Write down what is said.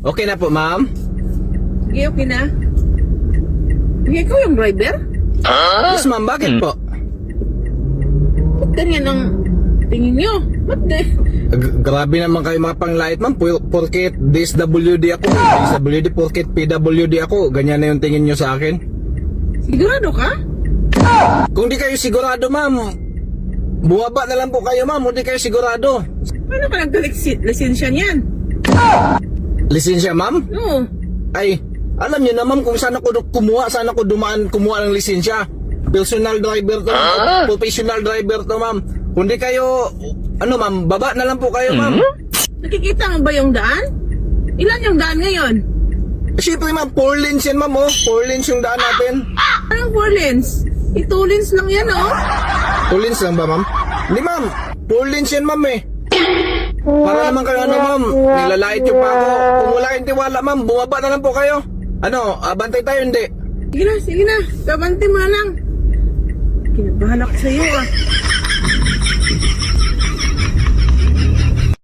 Okay na po, ma'am? Sige, okay na. Sige, ikaw yung driver? Yes, ma'am. Bakit po? Ba't ganyan ang tingin nyo? Ba't de? Grabe naman kayo mga panglait, ma'am. Porket DSWD ako. DSWD, porket PWD ako. Ganyan na yung tingin nyo sa akin. Sigurado ka? Kung di kayo sigurado, ma'am, buwaba na lang po kayo, ma'am. Kung di kayo sigurado. Paano ka nagka-lisensya niyan? Lisensya, ma'am? Oo. Ay, alam niyo na, ma'am, kung saan ako kumuha ng lisensya. Personal driver to, ma'am. Professional driver to, ma'am. Kung di kayo, ma'am, baba na lang po kayo, ma'am. Nakikita mo ba yung daan? Ilan yung daan ngayon? Siyempre, ma'am, 4 lanes yan, ma'am, oh. 4 lanes yung daan natin. Anong 4 lanes? 2 lanes lang yan, oh. 2 lanes lang ba, ma'am? Hindi, ma'am. 4 lanes yan, ma'am, eh. Para naman kayo, ma'am, nilalait yung pa ako. Kung wala kayong tiwala, ma'am, bumaba na lang po kayo. Bantay tayo, hindi. Sige na. Kabante mo na lang. Kinabahala ko sa'yo, ah.